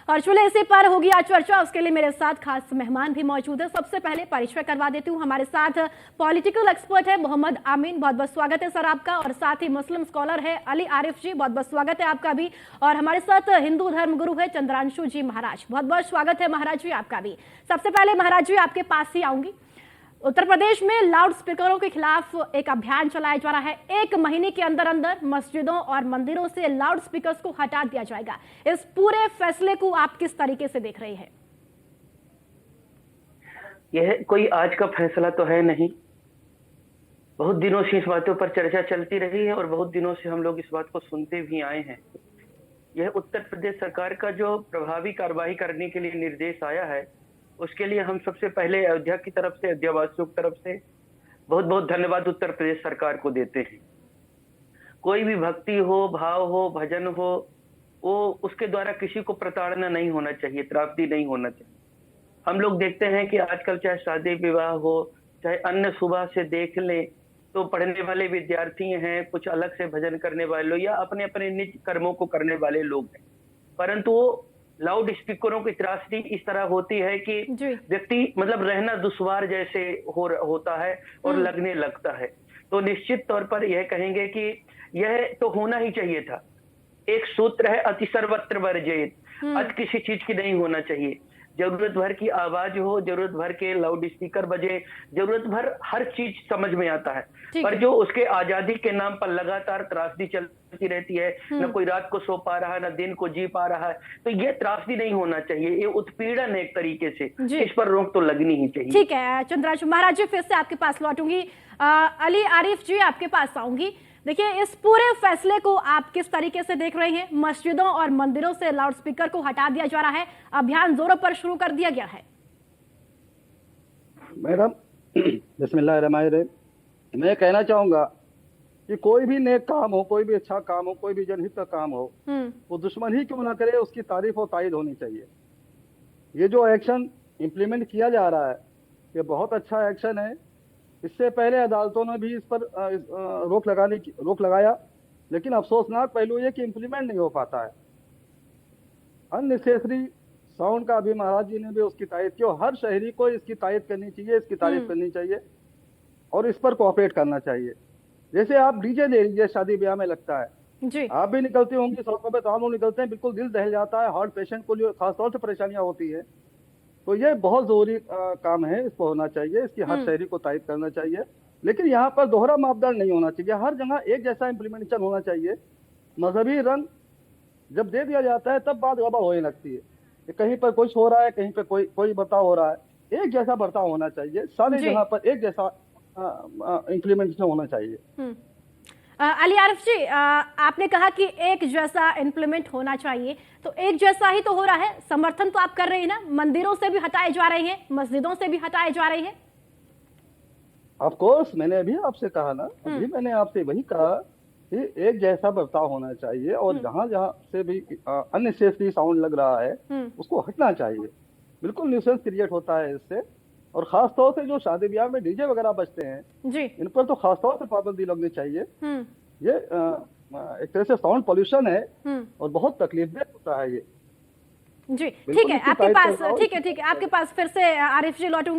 और चूल्हे इसी पर होगी आज चर्चा। उसके लिए मेरे साथ खास मेहमान भी मौजूद है। सबसे पहले परिचय करवा देती हूँ। हमारे साथ पॉलिटिकल एक्सपर्ट है मोहम्मद आमीन, बहुत बहुत स्वागत है सर आपका। और साथ ही मुस्लिम स्कॉलर है अली आरिफ जी, बहुत बहुत स्वागत है आपका भी। और हमारे साथ हिंदू धर्म गुरु है चंद्रांशु जी महाराज, बहुत बहुत स्वागत है महाराज जी आपका भी। सबसे पहले महाराज जी आपके पास ही आऊंगी। उत्तर प्रदेश में लाउड स्पीकरों के खिलाफ एक अभियान चलाया जा रहा है। 1 महीने के अंदर अंदर मस्जिदों और मंदिरों से लाउड स्पीकर्स को हटा दिया जाएगा। इस पूरे फैसले को आप किस तरीके से देख रहे हैं? यह कोई आज का फैसला तो है नहीं। बहुत दिनों से इस बातों पर चर्चा चलती रही है और बहुत दिनों से हम लोग इस बात को सुनते भी आए हैं। यह उत्तर प्रदेश सरकार का जो प्रभावी कार्रवाई करने के लिए निर्देश आया है, उसके लिए हम सबसे पहले अयोध्या की तरफ से, अयोध्या वासियों की तरफ से बहुत बहुत धन्यवाद उत्तर प्रदेश सरकार को देते हैं। कोई भी भक्ति हो, भाव हो, भजन हो, वो उसके द्वारा किसी को प्रताड़ना नहीं होना चाहिए, त्रासदी नहीं होना चाहिए। हम लोग देखते हैं कि आजकल चाहे शादी विवाह हो, चाहे अन्य सुबह से देख लें तो पढ़ने वाले विद्यार्थी हैं, कुछ अलग से भजन करने वाले लोग या अपने अपने निज कर्मों को करने वाले लोग हैं, परंतु लाउड स्पीकरों की त्रासदी इस तरह होती है कि व्यक्ति मतलब रहना दुश्वार जैसे होता है और लगने लगता है। तो निश्चित तौर पर यह कहेंगे कि यह तो होना ही चाहिए था। एक सूत्र है, अति सर्वत्र वर्जयेत, अति किसी चीज की नहीं होना चाहिए। जरूरत भर की आवाज हो, जरूरत भर के लाउड स्पीकर बजे, जरूरत भर हर चीज समझ में आता है, पर जो उसके आजादी के नाम पर लगातार त्रासदी चलती रहती है, न कोई रात को सो पा रहा है, न दिन को जी पा रहा है, तो ये त्रासदी नहीं होना चाहिए। ये उत्पीड़न है एक तरीके से, इस पर रोक तो लगनी ही चाहिए। ठीक है चंद्रांशु महाराज जी, फिर से आपके पास लौटूंगी। अली आरिफ जी आपके पास आऊंगी। देखिए, इस पूरे फैसले को आप किस तरीके से देख रहे हैं? मस्जिदों और मंदिरों से लाउड स्पीकर को हटा दिया जा रहा है, अभियान जोरों पर शुरू कर दिया गया है। मैडम बिस्मिल्लाहिर्रहमानिर्रहीम, मैं कहना चाहूंगा कि कोई भी नेक काम हो, कोई भी अच्छा काम हो, कोई भी जनहित का काम हो, वो दुश्मन ही क्यों ना करे, उसकी तारीफ और तायद होनी चाहिए। ये जो एक्शन इम्प्लीमेंट किया जा रहा है, ये बहुत अच्छा एक्शन है। इससे पहले अदालतों ने भी इस पर रोक लगाया, लेकिन अफसोसनाक पहलू ये कि इम्प्लीमेंट नहीं हो पाता है। अननेसेसरी साउंड का अभी महाराज जी ने भी उसकी तारीफ की, और हर शहरी को इसकी तारीफ करनी चाहिए, इसकी तारीफ करनी चाहिए और इस पर कोऑपरेट करना चाहिए। जैसे आप डीजे ले लीजिए, शादी ब्याह में लगता है जी। आप भी निकलती होंगी सड़कों पर, तमाम लोग निकलते हैं, बिल्कुल दिल दहल जाता है। हार्ट पेशेंट को जो खासतौर से परेशानियां होती है, तो ये बहुत जरूरी काम है, इसको होना चाहिए, इसकी हर शहरी को तायद करना चाहिए। लेकिन यहाँ पर दोहरा मापदंड नहीं होना चाहिए, हर जगह एक जैसा इम्प्लीमेंटेशन होना चाहिए। मजहबी रंग जब दे दिया जाता है तब बात गड़बड़ होने लगती है कि कहीं पर कुछ हो रहा है, कहीं पर कोई बर्ताव हो रहा है। एक जैसा बर्ताव होना चाहिए, सारी जगह पर एक जैसा इम्प्लीमेंटेशन होना चाहिए। अली आरिफ जी, आपने कहा कि एक जैसा इम्प्लीमेंट होना चाहिए, तो एक जैसा ही तो हो रहा है। समर्थन तो आप कर रहे हैं ना, मंदिरों से भी हटाए जा रहे हैं, मस्जिदों से भी हटाए जा रहे हैं। ऑफ कोर्स, मैंने अभी आपसे कहा ना, अभी मैंने आपसे वही कहा कि एक जैसा बर्ताव होना चाहिए और जहां जहां से भी अननेसेसरी साउंड लग रहा है उसको हटना चाहिए। बिल्कुल न्यूसेंस क्रिएट होता है इससे, और खास तौर से जो शादी ब्याह में डीजे वगैरह बजते हैं जी, इन पर तो खास तौर से पाबंदी लगनी चाहिए। ये एक तरह से साउंड पॉल्यूशन है और बहुत तकलीफदेह होता है ये जी। ठीक है, आपके पास ठीक है आपके पास फिर से आरिफ जी लौटूंगी।